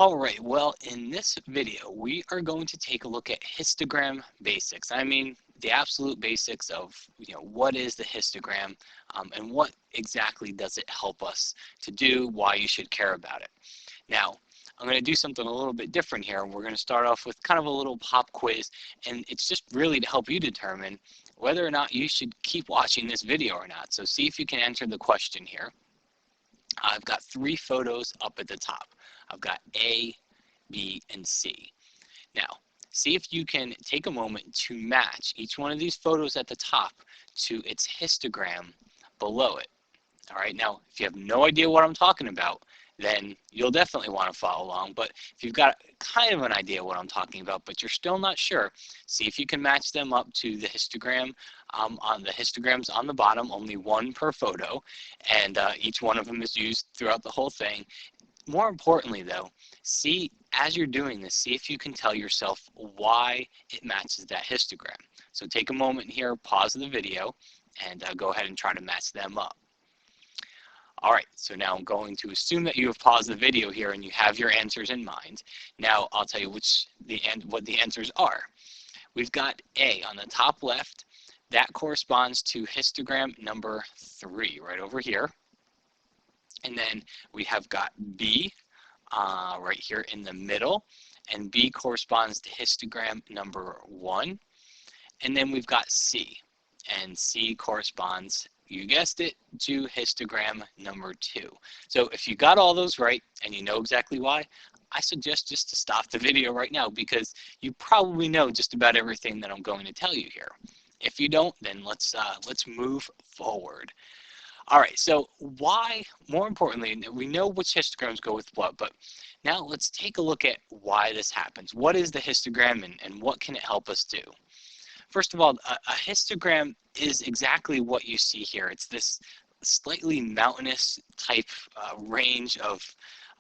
All right, well, in this video, we are going to take a look at histogram basics. I mean, the absolute basics of, what is the histogram and what exactly does it help us to do, why you should care about it. Now, I'm going to do something a little bit different here. We're going to start off with kind of a little pop quiz, and it's just really to help you determine whether or not you should keep watching this video or not. So see if you can answer the question here. I've got 3 photos up at the top. I've got A, B, and C. Now, see if you can take a moment to match each one of these photos at the top to its histogram below it. All right, now, if you have no idea what I'm talking about, then you'll definitely want to follow along. But if you've got kind of an idea what I'm talking about, but you're still not sure, see if you can match them up to the histogram. On the histograms on the bottom, only 1 per photo, and each one of them is used throughout the whole thing. More importantly, though, see, as you're doing this, see if you can tell yourself why it matches that histogram. So take a moment here, pause the video, and go ahead and try to match them up. All right, so now I'm going to assume that you have paused the video here and you have your answers in mind. Now I'll tell you what the answers are. We've got A on the top left. That corresponds to histogram number 3 right over here. And then we have got B right here in the middle. And B corresponds to histogram number 1. And then we've got C. And C corresponds, you guessed it, to histogram number 2. So if you got all those right and you know exactly why, I suggest just to stop the video right now because you probably know just about everything that I'm going to tell you here. If you don't, then let's move forward. All right, so why, more importantly, we know which histograms go with what, but now let's take a look at why this happens. What is the histogram and what can it help us do? First of all, a histogram is exactly what you see here. It's this slightly mountainous type range of,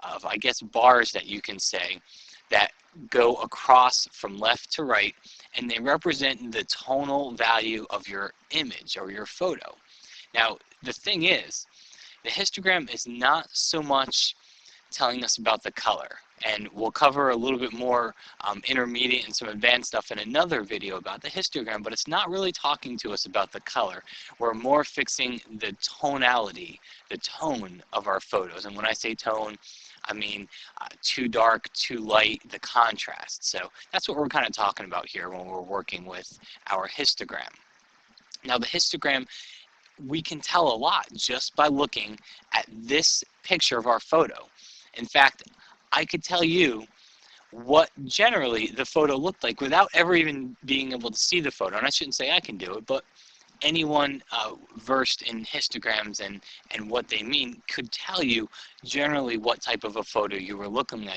I guess, bars that you can say that go across from left to right, and they represent the tonal value of your image or your photo. Now, the thing is, the histogram is not so much telling us about the color, and we'll cover a little bit more intermediate and some advanced stuff in another video about the histogram, but it's not really talking to us about the color. We're more fixing the tonality, the tone of our photos. And when I say tone, I mean too dark, too light, the contrast. So that's what we're kind of talking about here when we're working with our histogram. Now the histogram, we can tell a lot just by looking at this picture of our photo. In fact, I could tell you what generally the photo looked like without ever even being able to see the photo. And I shouldn't say I can do it, but anyone versed in histograms and what they mean could tell you generally what type of a photo you were looking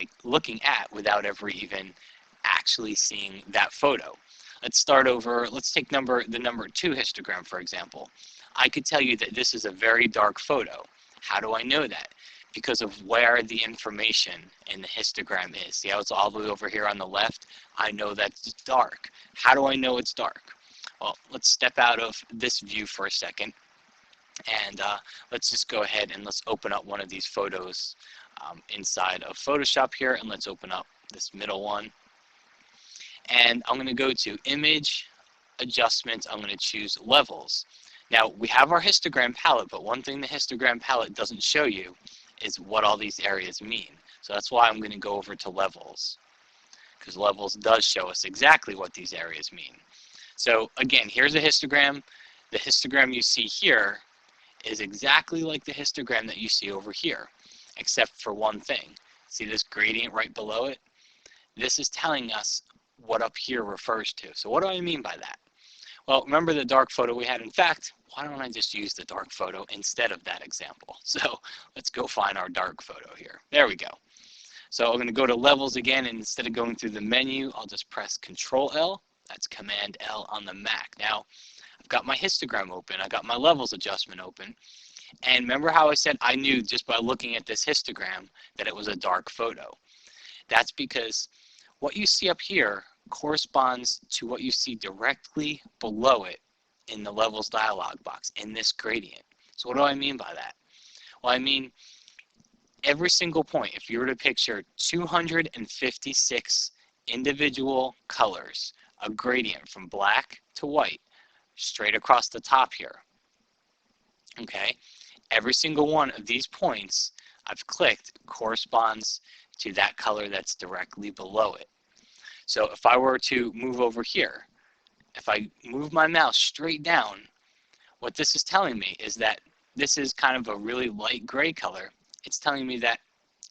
at without ever even actually seeing that photo. Let's start over. Let's take the number 2 histogram, for example. I could tell you that this is a very dark photo. How do I know that? Because of where the information in the histogram is. See how it's all the way over here on the left? I know that's dark. How do I know it's dark? Well, let's step out of this view for a second, and let's just go ahead and let's open up one of these photos inside of Photoshop here, and let's open up this middle one. And I'm going to go to Image, Adjustments. I'm going to choose Levels. Now, we have our histogram palette, but one thing the histogram palette doesn't show you is what all these areas mean. So that's why I'm going to go over to Levels, because Levels does show us exactly what these areas mean. So again, here's a histogram. The histogram you see here is exactly like the histogram that you see over here, except for one thing. See this gradient right below it? This is telling us what up here refers to. So what do I mean by that? Well, remember the dark photo we had? In fact, why don't I just use the dark photo instead of that example? So let's go find our dark photo here. There we go. So I'm going to go to Levels again, and instead of going through the menu, I'll just press Control-L. That's Command-L on the Mac. Now, I've got my histogram open. I got my Levels adjustment open. And remember how I said I knew just by looking at this histogram that it was a dark photo? That's because what you see up here corresponds to what you see directly below it in the Levels dialog box, in this gradient. So what do I mean by that? Well, I mean, every single point, if you were to picture 256 individual colors, a gradient from black to white, straight across the top here, okay? Every single one of these points I've clicked corresponds to that color that's directly below it. So if I were to move over here, if I move my mouse straight down, what this is telling me is that this is kind of a really light gray color. It's telling me that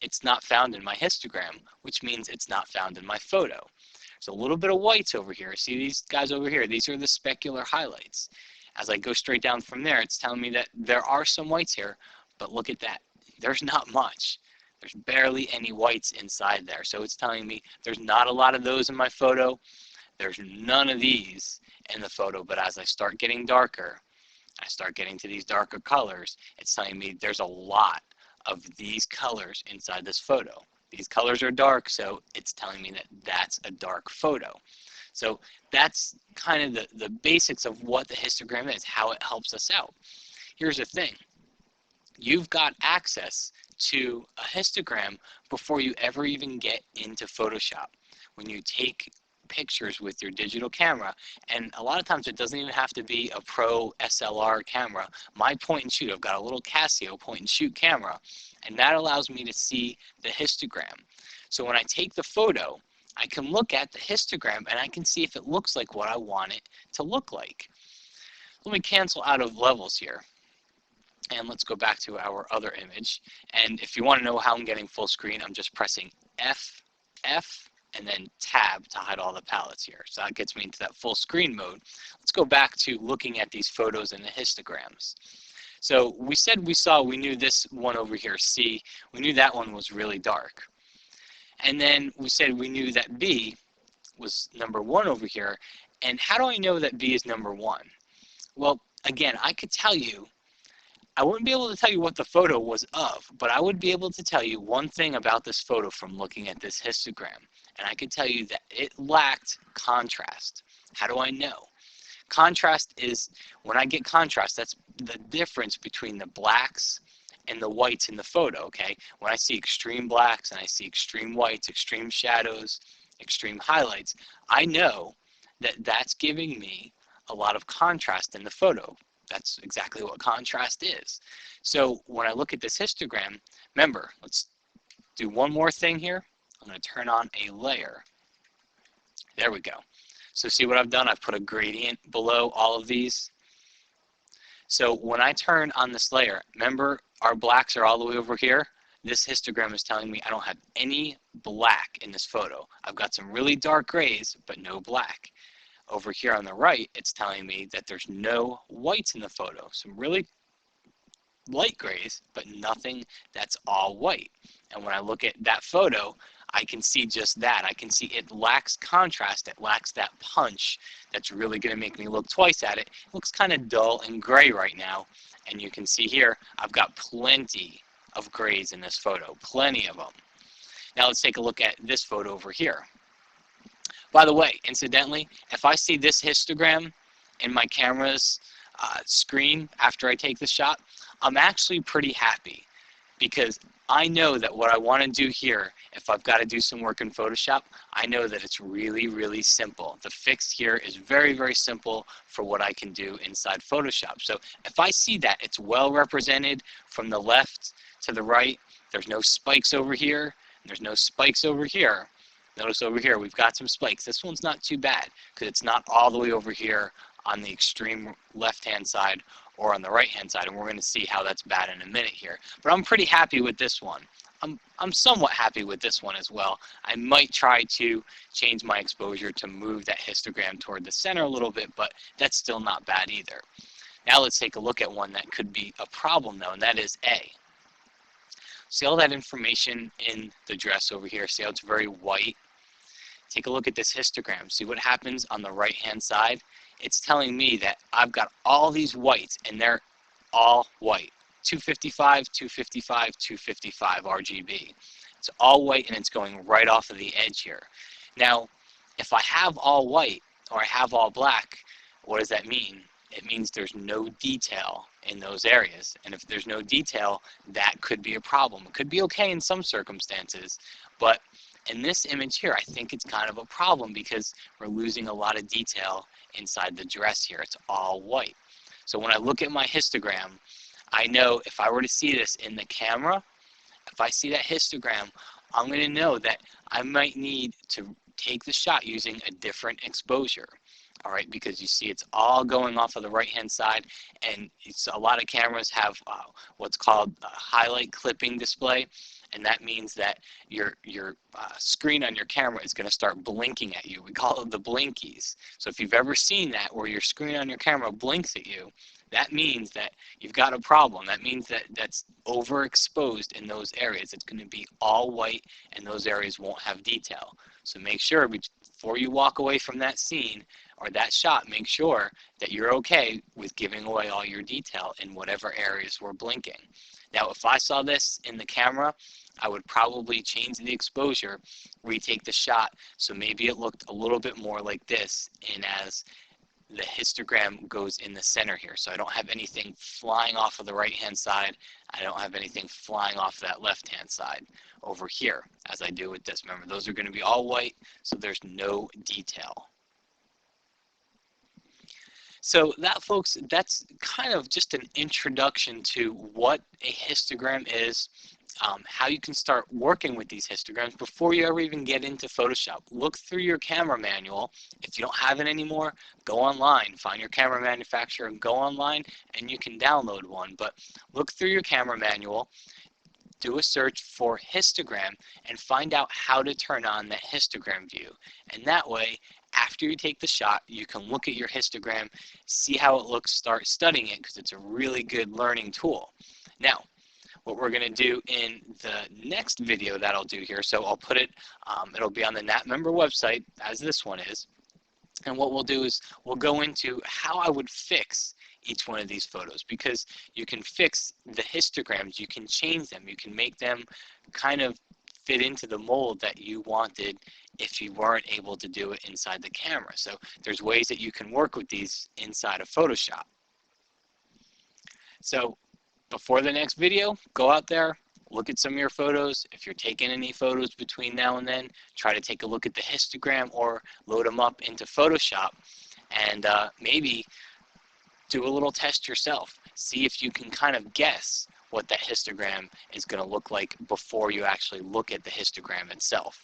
it's not found in my histogram, which means it's not found in my photo. There's a little bit of whites over here. See these guys over here? These are the specular highlights. As I go straight down from there, it's telling me that there are some whites here, but look at that. There's not much. There's barely any whites inside there. So it's telling me there's not a lot of those in my photo. There's none of these in the photo, but as I start getting darker, I start getting to these darker colors, it's telling me there's a lot of these colors inside this photo. These colors are dark, so it's telling me that that's a dark photo. So that's kind of the basics of what the histogram is, how it helps us out. Here's the thing. You've got access to a histogram before you ever even get into Photoshop. When you take pictures with your digital camera, and a lot of times it doesn't even have to be a pro SLR camera. My point and shoot, I've got a little Casio point and shoot camera, and that allows me to see the histogram. So when I take the photo, I can look at the histogram and I can see if it looks like what I want it to look like. Let me cancel out of levels here. And let's go back to our other image. And if you want to know how I'm getting full screen, I'm just pressing F, and then Tab to hide all the palettes here. So that gets me into that full screen mode. Let's go back to looking at these photos and the histograms. So we said we knew this one over here, C, we knew that one was really dark. And then we said we knew that B was number 1 over here. And how do I know that B is number 1? Well, again, I could tell you, I wouldn't be able to tell you what the photo was of, but I would be able to tell you one thing about this photo from looking at this histogram. And I could tell you that it lacked contrast. How do I know? Contrast is, when I get contrast, that's the difference between the blacks and the whites in the photo, okay? When I see extreme blacks and I see extreme whites, extreme shadows, extreme highlights, I know that that's giving me a lot of contrast in the photo. That's exactly what contrast is. So when I look at this histogram, remember, let's do one more thing here. I'm going to turn on a layer. There we go. So see what I've done? I've put a gradient below all of these. So when I turn on this layer, remember our blacks are all the way over here. This histogram is telling me I don't have any black in this photo. I've got some really dark grays, but no black. Over here on the right, it's telling me that there's no whites in the photo. Some really light grays, but nothing that's all white. And when I look at that photo, I can see just that. I can see it lacks contrast. It lacks that punch that's really going to make me look twice at it. It looks kind of dull and gray right now. And you can see here, I've got plenty of grays in this photo, plenty of them. Now let's take a look at this photo over here. By the way, incidentally, if I see this histogram in my camera's screen after I take the shot, I'm actually pretty happy because I know that what I want to do here, if I've got to do some work in Photoshop, I know that it's really, really simple. The fix here is very, very simple for what I can do inside Photoshop. So if I see that it's well represented from the left to the right, there's no spikes over here, and there's no spikes over here. Notice over here, we've got some spikes. This one's not too bad because it's not all the way over here on the extreme left-hand side or on the right-hand side, and we're going to see how that's bad in a minute here. But I'm pretty happy with this one. I'm somewhat happy with this one as well. I might try to change my exposure to move that histogram toward the center a little bit, but that's still not bad either. Now let's take a look at one that could be a problem though, and that is A. See all that information in the dress over here? See how it's very white? Take a look at this histogram. See what happens on the right-hand side? It's telling me that I've got all these whites, and they're all white. 255, 255, 255 RGB. It's all white, and it's going right off of the edge here. Now, if I have all white or I have all black, what does that mean? It means there's no detail in those areas. And if there's no detail, that could be a problem. It could be okay in some circumstances, but in this image here, I think it's kind of a problem because we're losing a lot of detail inside the dress here. It's all white. So when I look at my histogram, I know if I were to see this in the camera, if I see that histogram, I'm going to know that I might need to take the shot using a different exposure. All right, because you see it's all going off of the right-hand side, and a lot of cameras have what's called a highlight clipping display, and that means that your screen on your camera is going to start blinking at you. We call it the blinkies. So if you've ever seen that where your screen on your camera blinks at you, that means that you've got a problem. That means that that's overexposed in those areas. It's going to be all white, and those areas won't have detail. So make sure before you walk away from that scene or that shot, make sure that you're okay with giving away all your detail in whatever areas were blinking. Now, if I saw this in the camera, I would probably change the exposure, retake the shot, so maybe it looked a little bit more like this, and as the histogram goes in the center here. So I don't have anything flying off of the right-hand side. I don't have anything flying off that left-hand side over here as I do with this. Remember, those are going to be all white, so there's no detail. So that, folks, that's kind of just an introduction to what a histogram is, how you can start working with these histograms before you ever even get into Photoshop. Look through your camera manual. If you don't have it anymore, go online, find your camera manufacturer, and go online, and you can download one. But look through your camera manual, do a search for histogram, and find out how to turn on that histogram view. And that way, after you take the shot, you can look at your histogram, see how it looks, start studying it, because it's a really good learning tool. Now, what we're going to do in the next video that I'll do here, so I'll put it, it'll be on the NAT member website, as this one is, and what we'll do is we'll go into how I would fix each one of these photos, because you can fix the histograms, you can change them, you can make them kind of fit into the mold that you wanted if you weren't able to do it inside the camera. So there's ways that you can work with these inside of Photoshop. So before the next video, go out there, look at some of your photos. If you're taking any photos between now and then, try to take a look at the histogram or load them up into Photoshop, and maybe do a little test yourself. See if you can kind of guess what that histogram is going to look like before you actually look at the histogram itself.